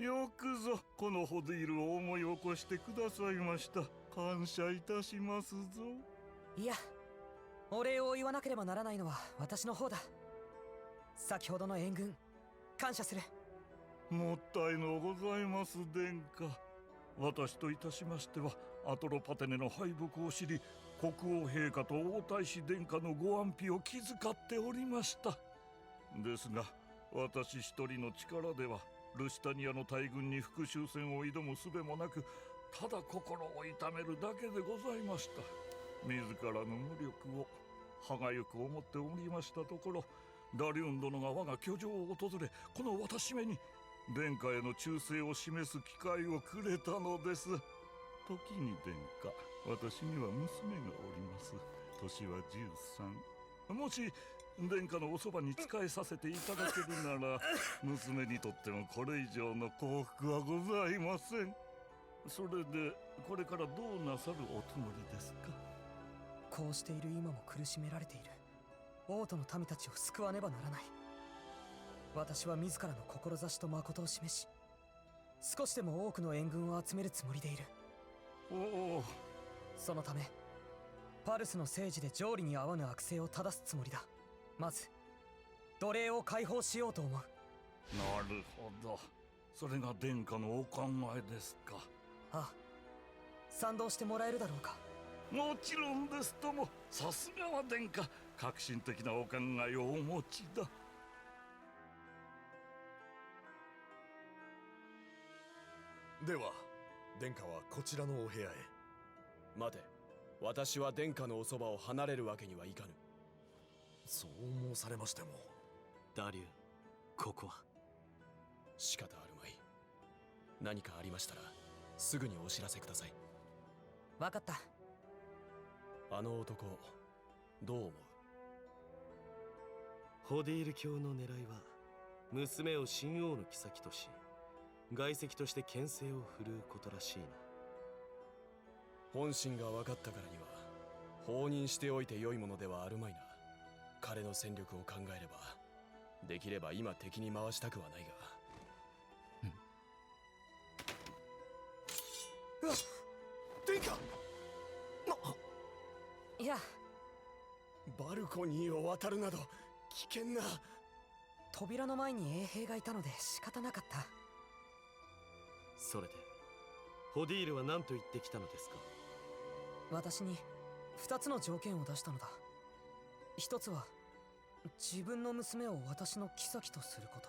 よくぞこのホディールを思い起こしてくださいました。感謝いたしますぞ。いや、お礼を言わなければならないのは私の方だ。先ほどの援軍、感謝する。もったいのございます、殿下。私といたしましては、アトロパテネの敗北を知り、国王陛下と王太子殿下のご安否を気遣っておりました。ですが、私一人の力では、ルシタニアの大軍に復讐戦を挑む術もなく、ただ心を痛めるだけでございました。自らの無力を歯がゆく思っておりましたところ、ダリュン殿が我が居城を訪れ、この私めに殿下への忠誠を示す機会をくれたのです。時に殿下、私には娘がおります。年は13。もし殿下のおそばに仕えさせていただけるなら、娘にとってもこれ以上の幸福はございません。それでこれからどうなさるおつもりですか？こうしている今も苦しめられている王都の民たちを救わねばならない。私は自らの志と誠を示し、少しでも多くの援軍を集めるつもりでいる。おお。そのためパルスの政治で条理に合わぬ悪性を正すつもりだ。まず奴隷を解放しようと思う。なるほど、それが殿下のお考えですか？ああ、賛同してもらえるだろうか？もちろんですとも。さすがは殿下、革新的なお考えをお持ちだ。では殿下はこちらのお部屋へ。待て、私は殿下のおそばを離れるわけにはいかぬ。そう申されましても。ダリュー、ここは仕方あるまい。何かありましたらすぐにお知らせください。わかった。あの男、どう思う？ホディール教の狙いは娘を神王の妃とし、外戚として権勢を振るうことらしいな。本心が分かったからには放任しておいて良いものではあるまいな。彼の戦力を考えれば、できれば今敵に回したくはないが。うわっ、殿下！いや、バルコニーを渡るなど危険な。扉の前に衛兵がいたので仕方なかった。それでホディールは何と言ってきたのですか？私に2つの条件を出したのだ。一つは自分の娘を私の妃とするこ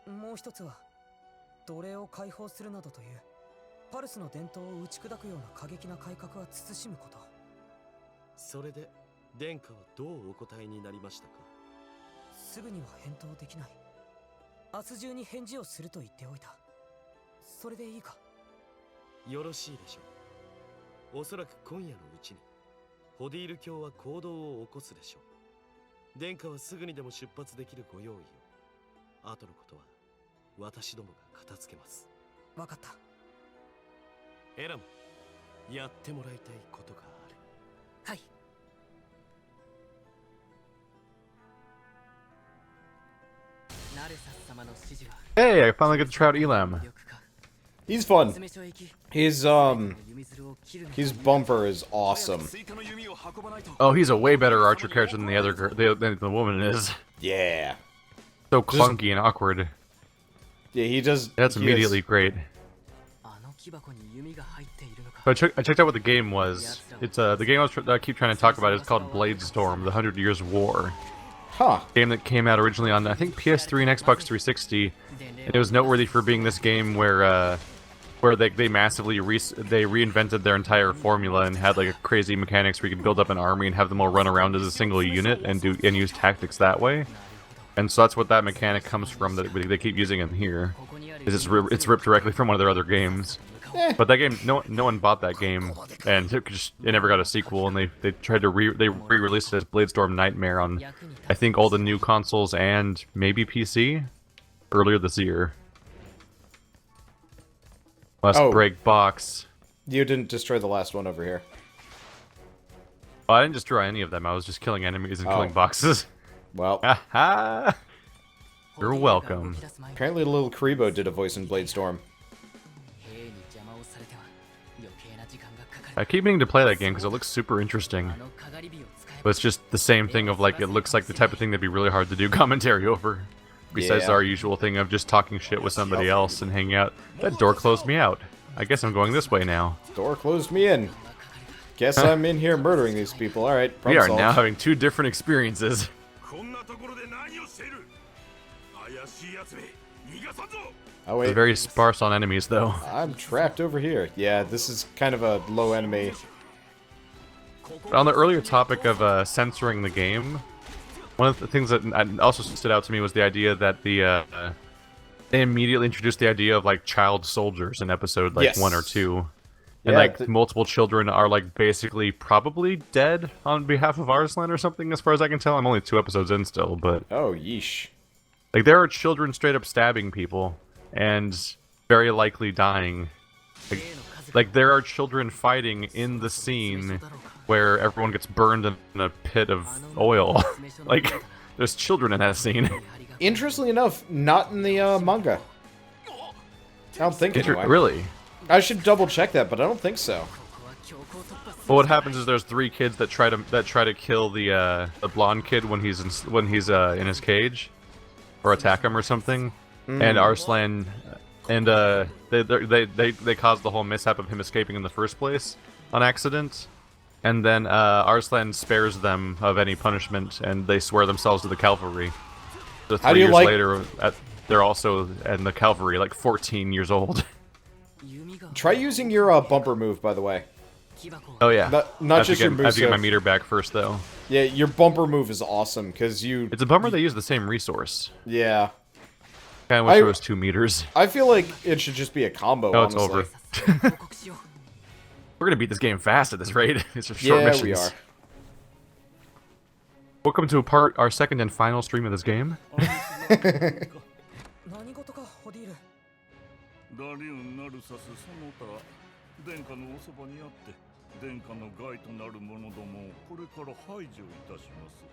と。もう一つは奴隷を解放するなどというパルスの伝統を打ち砕くような過激な改革は慎むこと。それで殿下はどうお答えになりましたか？すぐには返答できない。明日中に返事をすると言っておいた。それでいいか？よろしいでしょう。おそらく今夜のうちにホディール教は行動を起こすでしょう。殿下はすぐにでも出発できるご用意を。後のことは私どもが片付けます。わかった。エラム、やってもらいたいことがある。はい。ナルサス様の指示は Hey, I finally get to try out Elam. He's fun. His bumper is awesome. Oh, he's a way better archer character than than the woman is. Yeah. So clunky and awkward. Yeah, he does. That's immediately great. So I checked out what the game was. It's the game I keep trying to talk about is called Bladestorm: The 100 Years War. Huh. Game that came out originally on I think PS3 and Xbox 360, and it was noteworthy for being this game where they massively reinvented their entire formula and had like a crazy mechanics where you could build up an army and have them all run around as a single unit and use tactics that way. And so that's what that mechanic comes from that they keep using in here. It's ripped directly from one of their other games. But that game, no one bought that game, and it never got a sequel. And they tried to re-release it as Bladestorm Nightmare on, I think, all the new consoles and maybe PC earlier this year. Must break box. You didn't destroy the last one over here. Well, I didn't destroy any of them. I was just killing enemies and killing boxes. Well, You're welcome. Apparently, little Karibo did a voice in Blade Storm. I keep meaning to play that game because it looks super interesting. But it's just the same thing of like, it looks like the type of thing that'd be really hard to do commentary over. Besides Yeah. our usual thing of just talking shit with somebody else and hanging out. That door closed me out. I guess I'm going this way now. Door closed me in. Guess I'm in here murdering these people. Alright, We are now having two different experiences. Oh, It's wait. very sparse on enemies, though. I'm trapped over here. Yeah, this is kind of a low enemy. But on the earlier topic of censoring the game, one of the things that also stood out to me was the idea that they immediately introduced the idea of like child soldiers in episode like Yes. 1 or 2. And Yeah, like multiple children are like basically probably dead on behalf of Arslan or something, as far as I can tell. I'm only 2 episodes in still, but Oh, yeesh. like there are children straight up stabbing people and very likely dying. Like there are children fighting in the scene where everyone gets burned in a pit of oil. Like there's children in that scene. Interestingly enough, not in the manga. I don't think anyway. Really? I should double check that, but I don't think so. Well, what happens is there's 3 kids that try to kill the blonde kid when he's in his cage, or attack him or something, and Arslan, and they caused the whole mishap of him escaping in the first place on accident, and then Arslan spares them of any punishment, and they swear themselves to the cavalry. So How 3 do you years like- later, they're also in the cavalry, like 14 years old. Try using your bumper move, by the way. Oh yeah. Not I have just to your get, I have to get my moveset. meter back first, though. Yeah, your bumper move is awesome, because you... It's a bummer they use the same resource. Yeah. Kinda wish there was 2 meters. I feel like it should just be a combo, Oh, it's honestly. over. We're gonna beat this game fast at this rate. It's just short Yeah, missions. we are. Welcome to our second and final stream of this game. 何事かホディール。ダリウン・ナルサスその他殿下のおそばにあって殿下の害となる者どもをこれから排除いたします。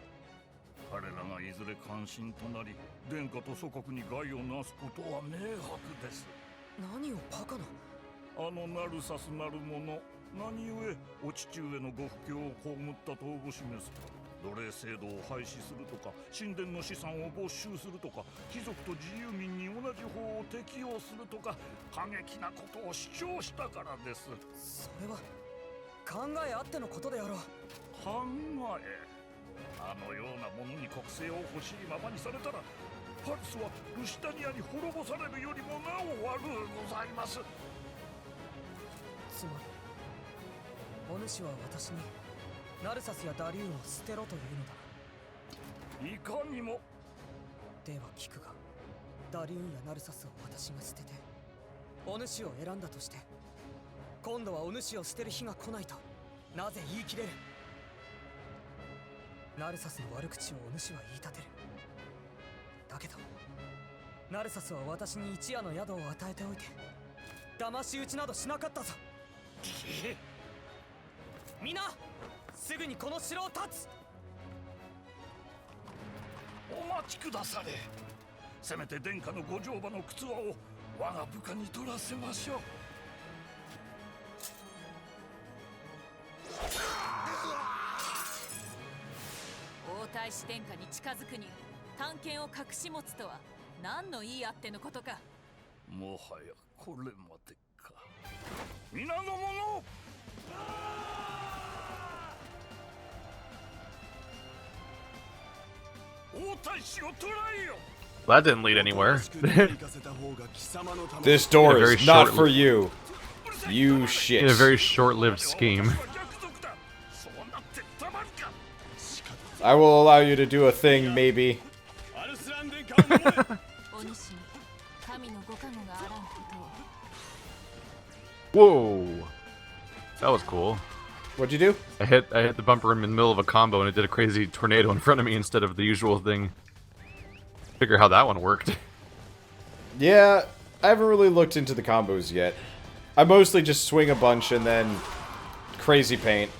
彼らがいずれ関心となり殿下と祖国に害をなすことは明白です。何をバカな。あのナルサスなる者何故お父上のご不況を被ったとおぼしめす。奴隷制度を廃止するとか神殿の資産を没収するとか貴族と自由民に同じ法を適用するとか過激なことを主張したからです。それは考えあってのことであろう。考えあのようなものに国政を欲しいままにされたらパルスはルシタニアに滅ぼされるよりもなお悪うございます。つまりお主は私にナルサスやダリウンを捨てろというのだ。いかにも。では聞くが、ダリウンやナルサスを私が捨ててお主を選んだとして今度はお主を捨てる日が来ないとなぜ言い切れる。ナルサスの悪口をお主は言い立てる。だけどナルサスは私に一夜の宿を与えておいて騙し討ちなどしなかったぞ。みんなすぐにこの城を立つ。お待ちくだされ。せめて殿下のご乗馬の靴輪を我が部下に取らせましょう。王太子殿下に近づくに探検を隠し持つとは何の言いあってのことか。もはやこれまでか。皆の者王太子を捕らえよ。 That didn't lead anywhere. This door Very is not short- for you. You shit. In a very short-lived scheme. そうなってたまるか。 I will allow you to do a thing, maybe. お主に神のご加護があらんことを。 Whoa. That was cool. What'd you do? I hit the bumper in the middle of a combo and it did a crazy tornado in front of me instead of the usual thing. Figure how that one worked. Yeah, I haven't really looked into the combos yet. I mostly just swing a bunch and then crazy paint.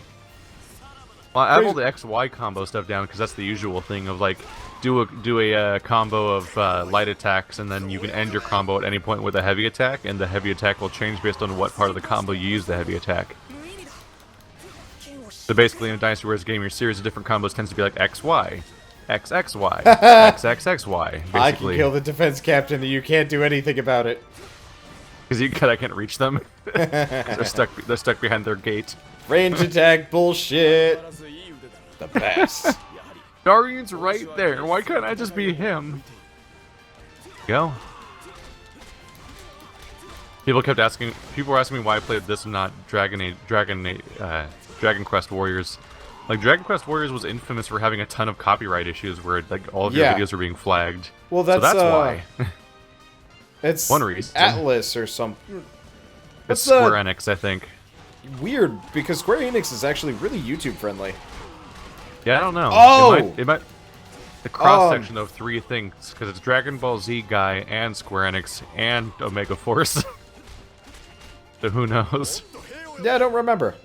Well, I have all the XY combo stuff down because that's the usual thing of like do a combo of light attacks, and then you can end your combo at any point with a heavy attack, and the heavy attack will change based on what part of the combo you use the heavy attack. So basically, in a Dynasty Warriors game, your series of different combos tends to be like XY, XXY, XXXY. Basically. I can kill the defense captain, and you can't do anything about it. Because I can't reach them. They're stuck behind their gate. Range attack bullshit. The best. Darian's right there. Why can't I just be him? Go. People were asking me why I played this and not Dragon Quest Warriors. Like, Dragon Quest Warriors was infamous for having a ton of copyright issues where like all of your videos were being flagged. Well, that's why. It's one reason. Atlas or something. It's Square Enix, I think. Weird, because Square Enix is actually really YouTube friendly. Yeah, I don't know. Oh! It might the cross-section of three things, because it's Dragon Ball Z guy and Square Enix and Omega Force. So who knows? Yeah, I don't remember.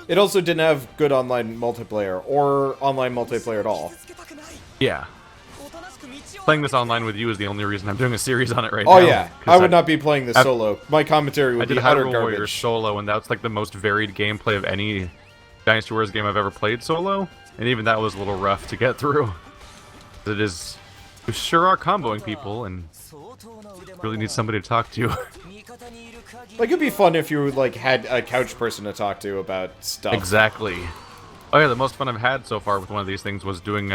It also didn't have good online multiplayer, or online multiplayer at all. Yeah. Playing this online with you is the only reason I'm doing a series on it right now. Oh yeah, I would not be playing this solo. My commentary would be utter Hyrule Warriors garbage. solo, and that's like the most varied gameplay of any Dynasty Warriors game I've ever played solo, and even that was a little rough to get through. It is, you sure are comboing people, and really need somebody to talk to. Like, it'd be fun if you like had a couch person to talk to about stuff. Exactly. Oh yeah, the most fun I've had so far with one of these things was doing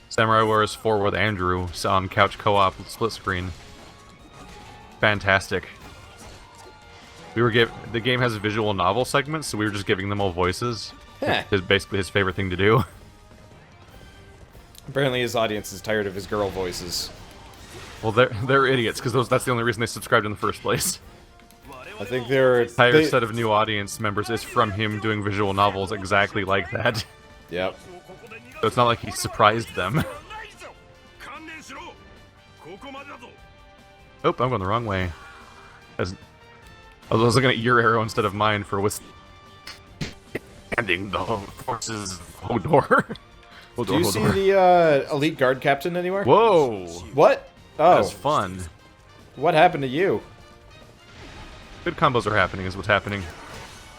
Samurai Warriors 4 with Andrew on couch co-op split screen. Fantastic. The game has visual novel segments, so we were just giving them all voices. It's basically his favorite thing to do. Apparently his audience is tired of his girl voices. Well, they're idiots, because that's the only reason they subscribed in the first place. I think they're... Entire set of new audience members is from him doing visual novels exactly like that. Yep. So it's not like he surprised them. Oh, I'm going the wrong way. I was looking at your arrow instead of mine for withstanding the forces of Hodor. Do you see the elite guard captain anywhere? Whoa! What? Oh. That's fun. What happened to you? Good combos are happening is what's happening.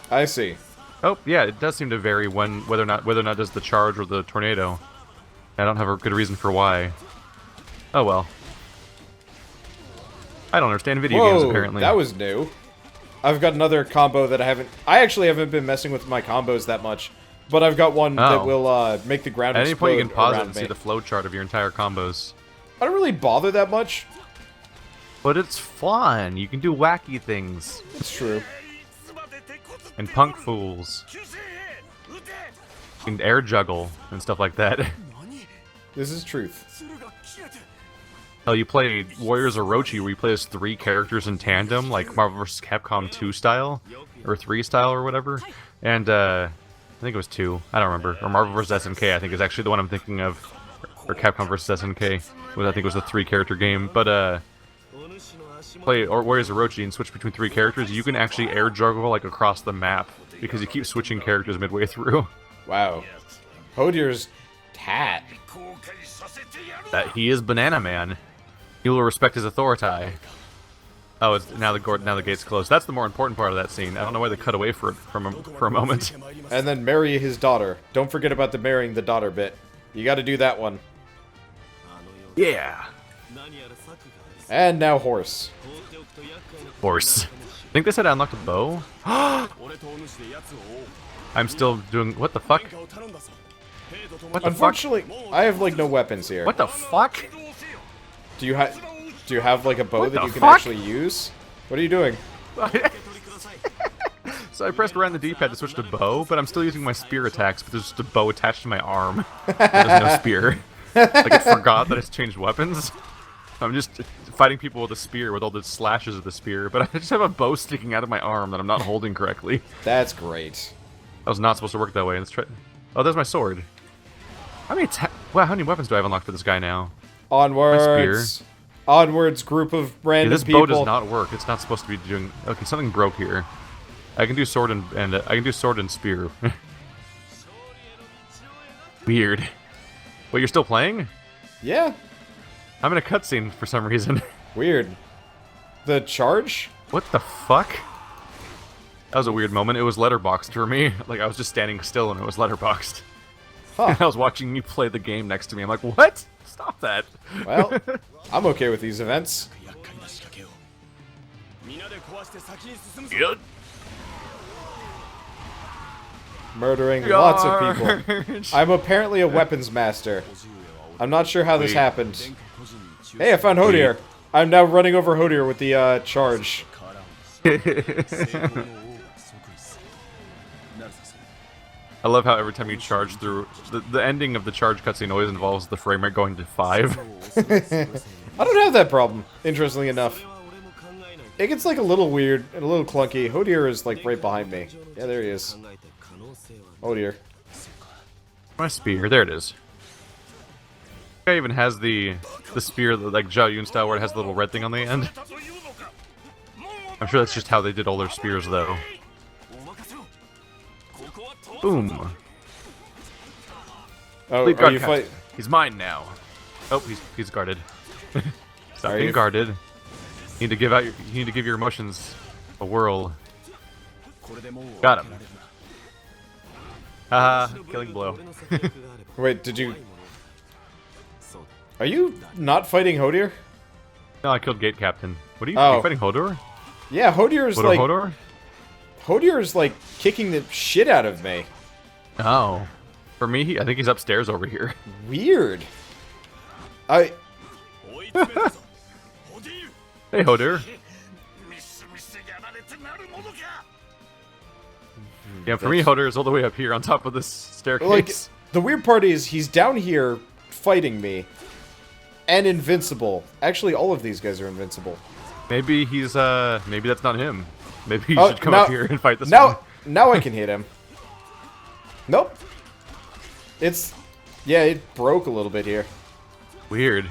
I see. Oh, yeah, it does seem to vary whether or not does the charge or the tornado. I don't have a good reason for why. Oh well. I don't understand video games apparently. That was new. I've got another combo that I actually haven't been messing with my combos that much, but I've got one that will make the ground At any point you can pause it and me. see the flow chart of your entire combos. I don't really bother that much. But it's fun. You can do wacky things. It's true. And punk fools. You can air juggle and stuff like that. This is truth. Hell, you play Warriors Orochi where you play as 3 characters in tandem, like Marvel vs. Capcom 2 style, or 3 style or whatever. And I think it was 2. I don't remember. Or Marvel vs. SNK I think is actually the one I'm thinking of. Or Capcom vs. SNK, which I think was a 3-character game. But play Warriors Orochi and switch between 3 characters, you can actually air juggle like across the map because you keep switching characters midway through. Wow. Hodor's hat. He is Banana Man. He will respect his authority. Oh, it's now the gate's closed. That's the more important part of that scene. I don't know why they cut away for a moment. And then marry his daughter. Don't forget about the marrying the daughter bit. You got to do that one. Yeah. And now horse. Horse. I think they said I unlocked a bow. I'm still doing. What the fuck? What the Unfortunately, fuck? I have like no weapons here. What the fuck? Do you have like a bow that you can fuck? actually use? What are you doing? So I pressed around the D-pad to switch to bow, but I'm still using my spear attacks, but there's just a bow attached to my arm. There's no spear. Like, it forgot that it's changed weapons. I'm just fighting people with a spear with all the slashes of the spear, but I just have a bow sticking out of my arm that I'm not holding correctly. That's great. That was not supposed to work that way. Let's try. Oh, there's my sword. How many weapons do I have unlocked for this guy now? Onwards. Onwards, group of random this people. bow does not work. It's not supposed to be doing. Okay, something broke here. I can do sword and I can do sword and spear. Weird. Wait, you're still playing? Yeah. I'm in a cutscene for some reason. Weird. The charge? What the fuck? That was a weird moment. It was letterboxed for me. Like, I was just standing still and it was letterboxed. Huh. And I was watching you play the game next to me. I'm like, what? Stop that. Well, I'm okay with these events. Yep. Murdering lots of people. I'm apparently a weapons master. I'm not sure how this happened. Hey, I found Hodor. I'm now running over Hodor with the charge. I love how every time you charge through, the ending of the charge cutscene always involves the frame rate going to 5. I don't have that problem, interestingly enough. It gets like a little weird and a little clunky. Hodor is like right behind me. Yeah, there he is. Oh dear. My spear, there it is. The guy even has the spear, like Zhao Yun style, where it has the little red thing on the end. I'm sure that's just how they did all their spears, though. Boom. Oh, Lead are you guard He's mine now. Oh, he's guarded. Stop being guarded. You need to give your emotions a whirl. Got him. Haha, killing blow. Wait, did you... Are you not fighting Hodor? No, I killed Gate Captain. What are you, Oh. you fighting Hodor? Yeah, Hodor's like... Hodor? Hodor's like kicking the shit out of me. Oh. For me, I think he's upstairs over here. Weird. Hey, Hodor. Yeah, for me, Hodor is all the way up here on top of this staircase. Like, the weird part is he's down here fighting me. And invincible. Actually, all of these guys are invincible. Maybe he's, maybe that's not him. Maybe you should come up here and fight this now, one. Now I can hit him. Nope. It's... Yeah, it broke a little bit here. Weird.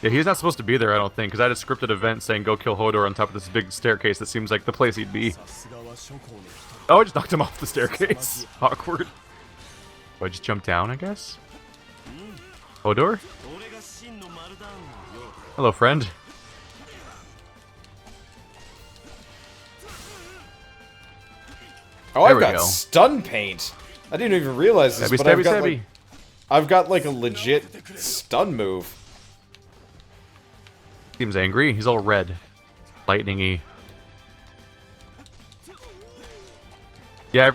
Yeah, he's not supposed to be there, I don't think, because I had a scripted event saying go kill Hodor on top of this big staircase that seems like the place he'd be. Oh, I just knocked him off the staircase. Awkward. Oh, I just jumped down, I guess? Hodor? Hello, friend. Oh, There I've we got go. stun paint. I didn't even realize this, Stabby, but stabby, I've got like a legit stun move. Seems angry. He's all red. Lightning-y. Yeah,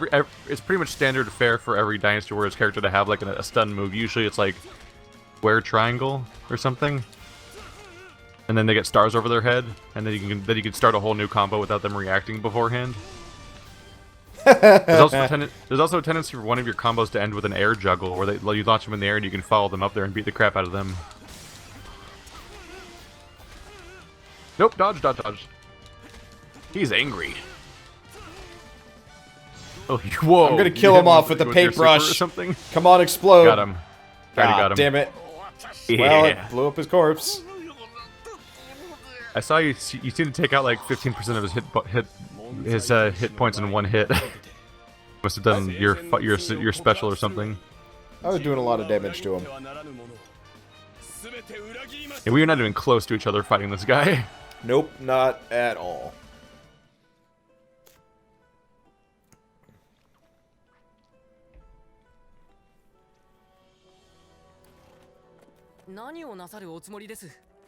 it's pretty much standard fare for every Dynasty Warriors character to have like a stun move. Usually it's like square triangle or something. And then they get stars over their head, and then you can start a whole new combo without them reacting beforehand. There's also a tendency for one of your combos to end with an air juggle, where you launch them in the air and you can follow them up there and beat the crap out of them. Nope, dodge, dodge, dodge. He's angry. Oh, whoa! I'm gonna kill him off with the paintbrush. Or something. Come on, explode! Got him. Already got him. Damn it! Yeah. Well, it blew up his corpse. I saw you. You seem to take out like 15% of his hit points in one hit. Must have done your special or something. I was doing a lot of damage to him. And we are not even close to each other fighting this guy. Nope, not at all.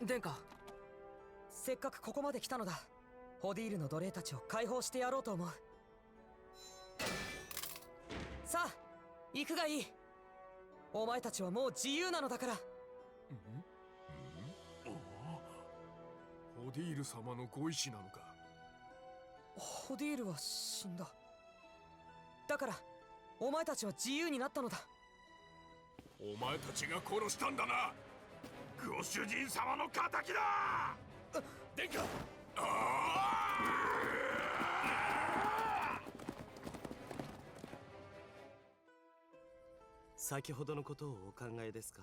Denka. せっかくここまで来たのだ。ホディールの奴隷たちを解放してやろうと思う。さあ、行くがいい。お前たちはもう自由なのだから。ホディール様のご意志なのか。ホディールは死んだ。だから、お前たちは自由になったのだ。お前たちが殺したんだな。ご主人様の仇だ。殿下。先ほどのことをお考えですか？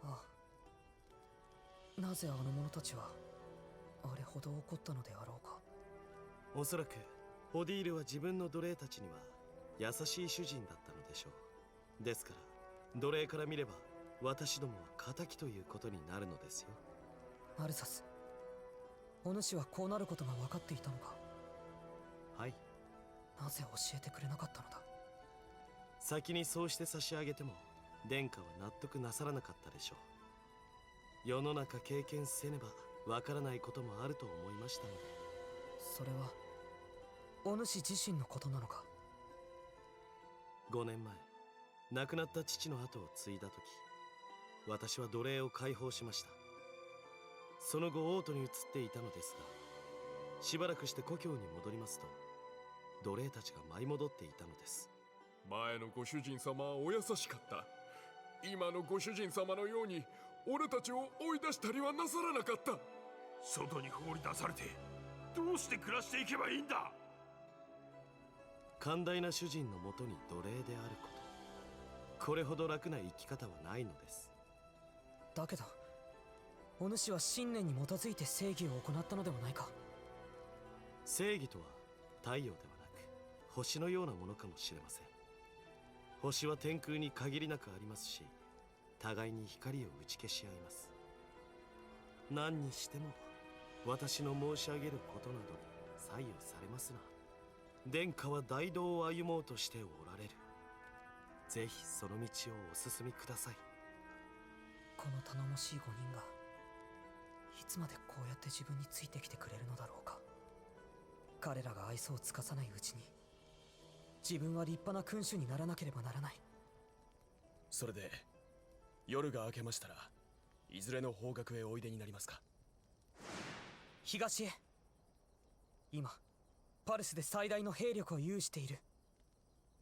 ああ。なぜあの者たちはあれほど怒ったのであろうか。おそらくホディールは自分の奴隷たちには優しい主人だったのでしょう。ですから奴隷から見れば私どもは仇ということになるのですよ。アルサス、お主はこうなることが分かっていたのか。はい。なぜ教えてくれなかったのだ。先にそうして差し上げても殿下は納得なさらなかったでしょう。世の中経験せねばわからないこともあると思いましたので。それはお主自身のことなのか。5年前亡くなった父の後を継いだ時、私は奴隷を解放しました。その後王都に移っていたのですが、しばらくして故郷に戻りますと奴隷たちが舞い戻っていたのです。前のご主人様はお優しかった。今のご主人様のように俺たちを追い出したりはなさらなかった。外に放り出されてどうして暮らしていけばいいんだ。寛大な主人のもとに奴隷であること、これほど楽な生き方はないのです。だけどお主は信念に基づいて正義を行ったのではないか。正義とは太陽ではなく星のようなものかもしれません。星は天空に限りなくありますし、互いに光を打ち消し合います。何にしても私の申し上げることなどに左右されますな。殿下は大道を歩もうとしておられる。ぜひその道をお進みください。この頼もしい5人がいつまでこうやって自分についてきてくれるのだろうか。彼らが愛想を尽かさないうちに自分は立派な君主にならなければならない。それで夜が明けましたらいずれの方角へおいでになりますか。東へ。今パルスで最大の兵力を有している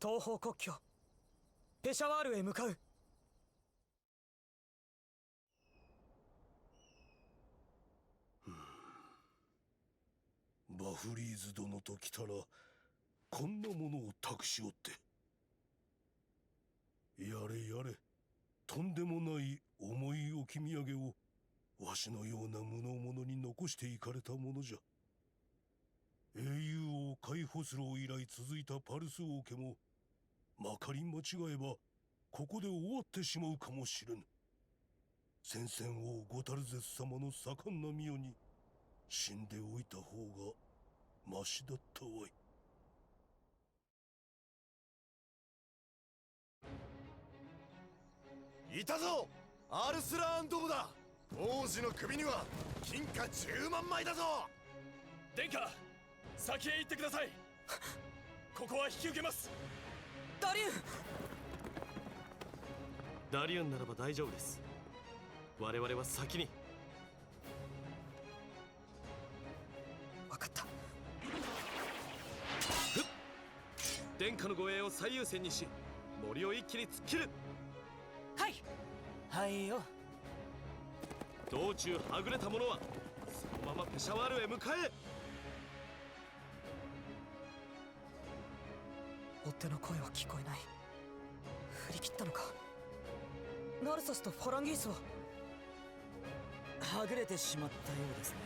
東方国境ペシャワールへ向かう。バフリーズ殿と来たらこんなものを託しおって。やれやれ、とんでもない重い置き土産をわしのような無能者に残していかれたものじゃ。英雄王カイホスロー以来続いたパルス王家もまかり間違えばここで終わってしまうかもしれぬ。先々王ゴタルゼス様の盛んな御代に死んでおいた方がマシだったわい。いたぞ、アルスラーンドムだ。王子の首には金貨10万枚だぞ。殿下、先へ行ってください。ここは引き受けます。ダリュン。ダリュンならば大丈夫です。我々は先に。分かった。殿下の護衛を最優先にし森を一気に突っ切る。はい。はいよ。道中はぐれた者はそのままペシャワールへ向かえ。追っ手の声は聞こえない。振り切ったのか。ナルサスとファランギースははぐれてしまったようですね。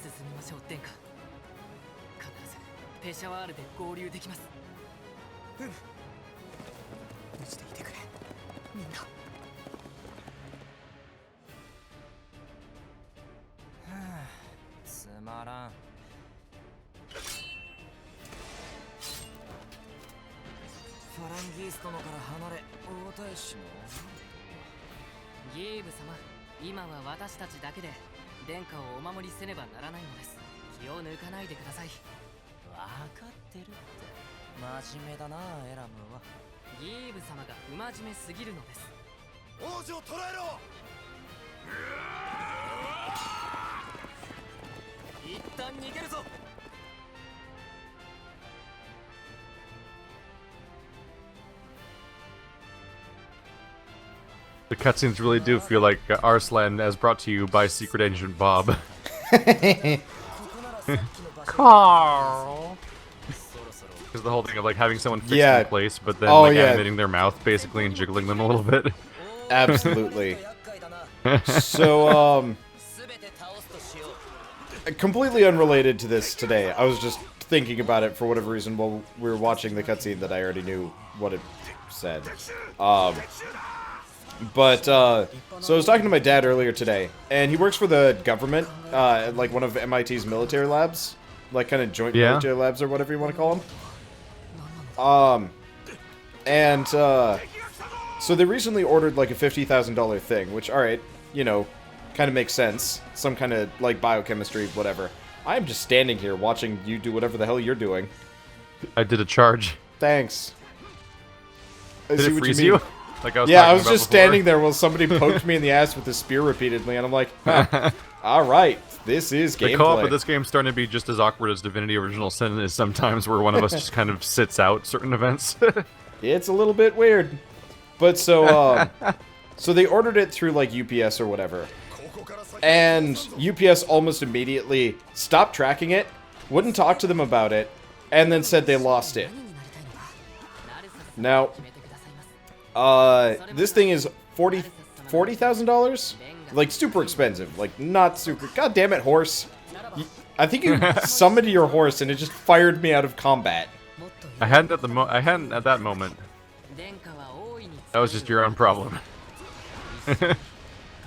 進みましょう殿下。必ずペシャワールで合流できます。無事でいてくれみんな。つまらん。ファランギース殿から離れ王太子のギーブ様、今は私たちだけで殿下をお守りせねばならないのです。気を抜かないでください。分かってるって。真面目だなエラムは。ギーブ様が不真面目すぎるのです。王子を捕らえろ。一旦逃げるぞ。The cutscenes really do feel like Arslan as brought to you by Secret Agent Bob. Carl! Because the whole thing of like having someone fixed in place, but then like animating their mouth basically and jiggling them a little bit. Absolutely. So, completely unrelated to this today, I was just thinking about it for whatever reason while we were watching the cutscene that I already knew what it said. So I was talking to my dad earlier today, and he works for the government, like one of MIT's military labs, like kind of joint military labs or whatever you want to call them. So they recently ordered like a $50,000 thing, which, alright, you know, kind of makes sense. Some kind of like biochemistry, whatever. I'm just standing here watching you do whatever the hell you're doing. I did a charge. Thanks. Did it freeze you? Like I was just standing there while somebody poked me in the ass with a spear repeatedly, and I'm like, huh, alright, this is gameplay. The co-op of this game's starting to be just as awkward as Divinity Original Sin is sometimes, where one of us just kind of sits out certain events. It's a little bit weird. But so they ordered it through like UPS or whatever. And UPS almost immediately stopped tracking it, wouldn't talk to them about it, and then said they lost it. Now, this thing is $40,000? Like, super expensive. Like, not super... God damn it, horse. I think you summoned your horse and it just fired me out of combat. I hadn't at that moment. That was just your own problem.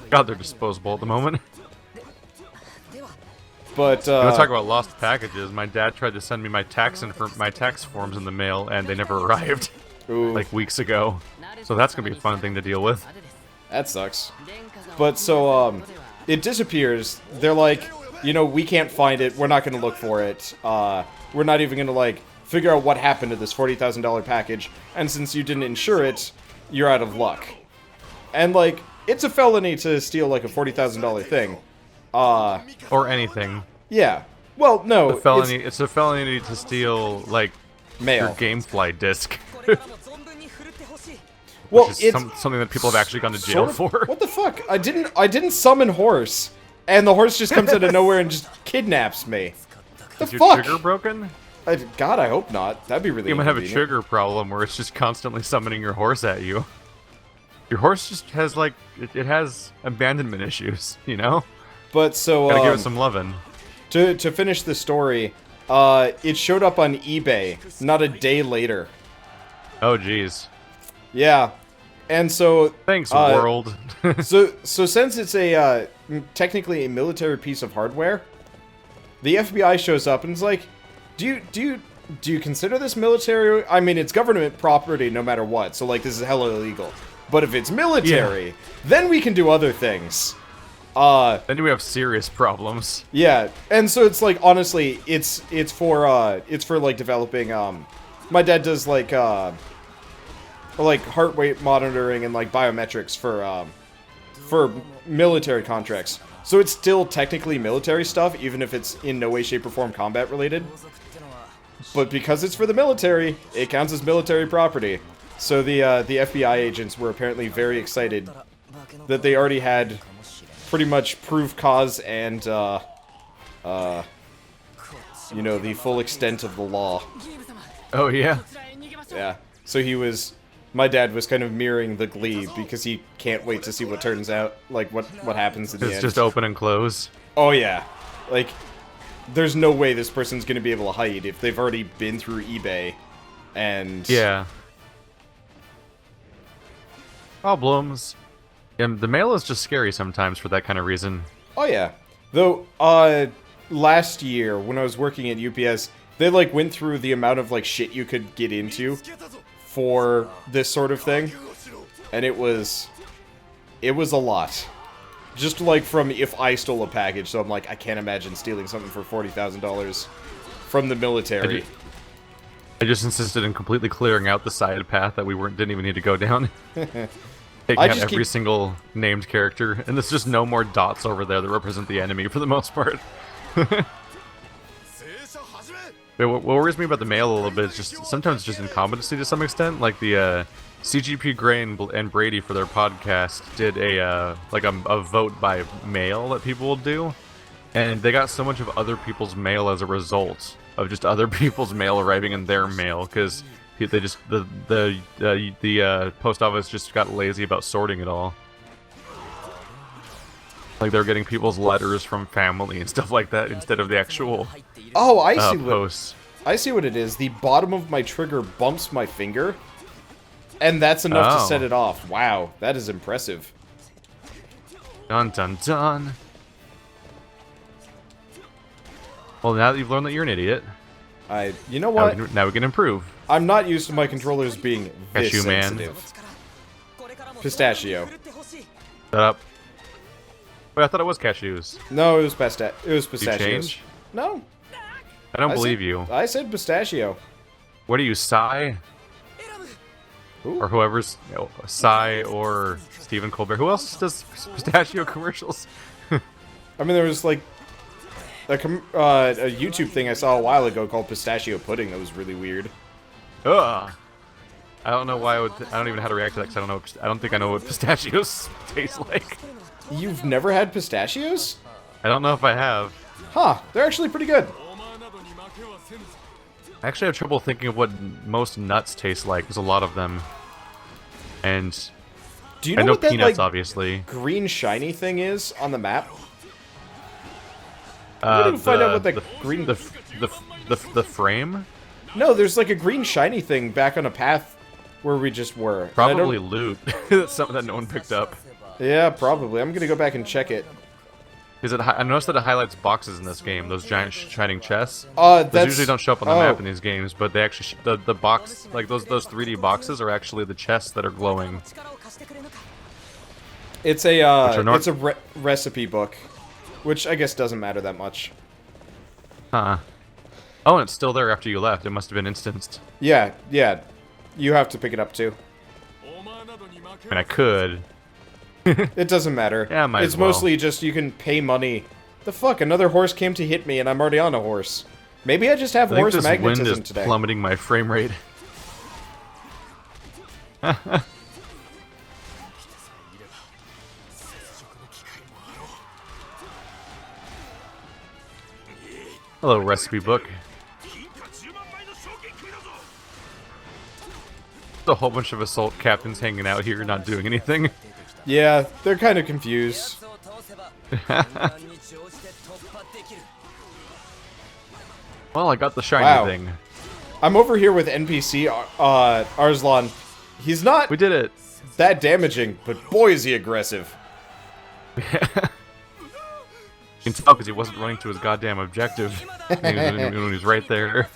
God, they're disposable at the moment. But, you want to talk about lost packages? My dad tried to send me my tax forms in the mail, and they never arrived. Ooh. Like weeks ago. So that's gonna be a fun thing to deal with. That sucks. But so, it disappears. They're like, you know, we can't find it. We're not gonna look for it. We're not even gonna, like, figure out what happened to this $40,000 package. And since you didn't insure it, you're out of luck. And, like, it's a felony to steal, like, a $40,000 thing. Or anything. Yeah. Well, no. It's a felony to steal, like, mail. Your GameFly disc. Well, it's something that people have actually gone to jail for. What the fuck? I didn't summon horse, and the horse just comes out of nowhere and just kidnaps me. Is your trigger broken? God, I hope not. That'd be really. You might have a trigger problem where it's just constantly summoning your horse at you. Your horse just has like it has abandonment issues, you know. But so gotta give it some lovin'. To finish the story, it showed up on eBay not a day later. Oh jeez. Yeah, and so thanks world. so since it's a technically a military piece of hardware, the FBI shows up and is like, do you consider this military? I mean, it's government property no matter what. So like this is hella illegal. But if it's military, then we can do other things. Then we have serious problems. Yeah, and so it's like honestly, it's for like developing. My dad does like heart rate monitoring and like biometrics for military contracts. So it's still technically military stuff, even if it's in no way, shape, or form combat related. But because it's for the military, it counts as military property. So the FBI agents were apparently very excited that they already had pretty much proof cause and you know, the full extent of the law. Oh yeah. Yeah. So my dad was kind of mirroring the Glee because he can't wait to see what turns out, like what happens in the end. It's just open and close. Oh yeah. Like there's no way this person's going to be able to hide if they've already been through eBay and yeah. Problems. Yeah, the mail is just scary sometimes for that kind of reason. Oh yeah. Though last year when I was working at UPS, they like went through the amount of like shit you could get into for this sort of thing, and it was a lot. Just like from if I stole a package, so I'm like, I can't imagine stealing something for $40,000 from the military. I just insisted in completely clearing out the side path that we didn't even need to go down. Taking out every single named character, and there's just no more dots over there that represent the enemy for the most part. What worries me about the mail a little bit is just sometimes just incompetency to some extent. Like the CGP Gray and Brady for their podcast did a vote by mail that people will do, and they got so much of other people's mail as a result of just other people's mail arriving in their mail because they just the post office just got lazy about sorting it all. Like they're getting people's letters from family and stuff like that instead of the actual I see posts. I see what it is. The bottom of my trigger bumps my finger, and that's enough to set it off. Wow, that is impressive. Dun dun dun. Well, now that you've learned that you're an idiot, you know what? Now we can improve. I'm not used to my controllers being this Cashew man. sensitive. Pistachio. Shut up. Wait, I thought it was cashews. No, it was pistachios. Did you change? No. I don't believe you. I said pistachio. What are you, Psy? Ooh. Or whoever's Psy or Stephen Colbert. Who else does pistachio commercials? I mean, there was like a YouTube thing I saw a while ago called pistachio pudding that was really weird. Ugh. I don't know why I don't even know how to react to that because I don't think I know what pistachios taste like. You've never had pistachios? I don't know if I have. Huh, they're actually pretty good. I actually have trouble thinking of what most nuts taste like. There's a lot of them. And do you know I know what that, peanuts, like, obviously. green shiny thing is on the map? We didn't find out what the green... The frame? No, there's like a green shiny thing back on a path where we just were. Probably loot. That's something that no one picked up. Yeah, probably. I'm gonna go back and check it. I noticed that it highlights boxes in this game. Those giant shining chests. Those usually don't show up on the map in these games, but they actually the box, like those 3D boxes, are actually the chests that are glowing. It's a recipe book, which I guess doesn't matter that much. Huh. Oh, and it's still there after you left. It must have been instanced. Yeah. You have to pick it up too. I mean, I could. It doesn't matter. Yeah, might It's as well. mostly just you can pay money. The fuck? Another horse came to hit me and I'm already on a horse. Maybe I just have I think horse this magnetism wind is today. plummeting my frame rate. Hello, recipe book. A whole bunch of assault captains hanging out here, not doing anything. Yeah, they're kind of confused. Well, I got the shiny thing. I'm over here with NPC Arslan. He's not. We did it. That damaging, but boy is he aggressive. You can tell because he wasn't running to his goddamn objective when he was right there.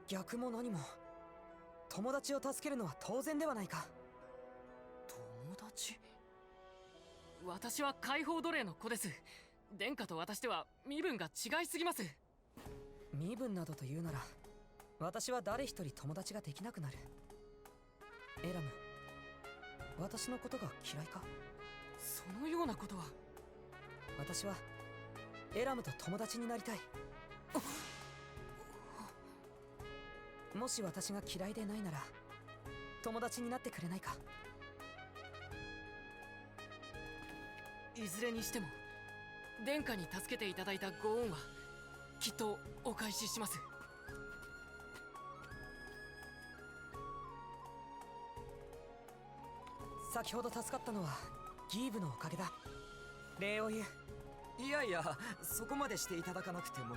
逆も何も友達を助けるのは当然ではないか。友達？私は解放奴隷の子です。殿下と私では身分が違いすぎます。身分などと言うなら私は誰一人友達ができなくなる。エラム、私のことが嫌いか？そのようなことは。私はエラムと友達になりたい。もし私が嫌いでないなら友達になってくれないか？いずれにしても殿下に助けていただいたご恩はきっとお返しします。先ほど助かったのはギーブのおかげだ。礼を言う。いやいや、そこまでしていただかなくても。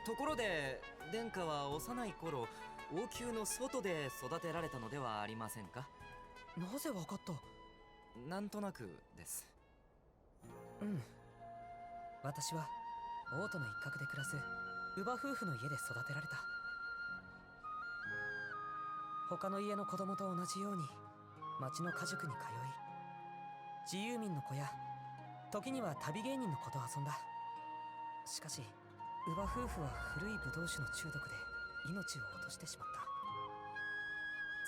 ところで殿下は幼い頃王宮の外で育てられたのではありませんか？なぜわかった？なんとなくです。うん。私は王都の一角で暮らす乳母夫婦の家で育てられた。他の家の子供と同じように町の家塾に通い、自由民の子や時には旅芸人の子と遊んだ。しかし乳母夫婦は古いブドウ酒の中毒で命を落としてしまった。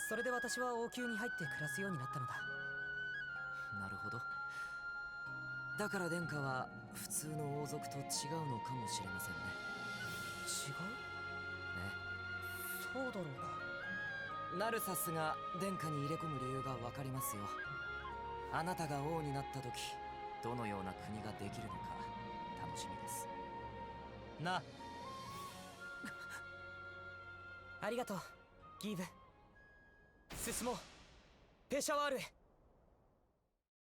それで私は王宮に入って暮らすようになったのだ。なるほど。だから殿下は普通の王族と違うのかもしれませんね。違う？そうだろうか。ナルサスが殿下に入れ込む理由がわかりますよ。あなたが王になった時どのような国ができるのか楽しみですな。ありがとうギーブ。進もうペシャワールへ。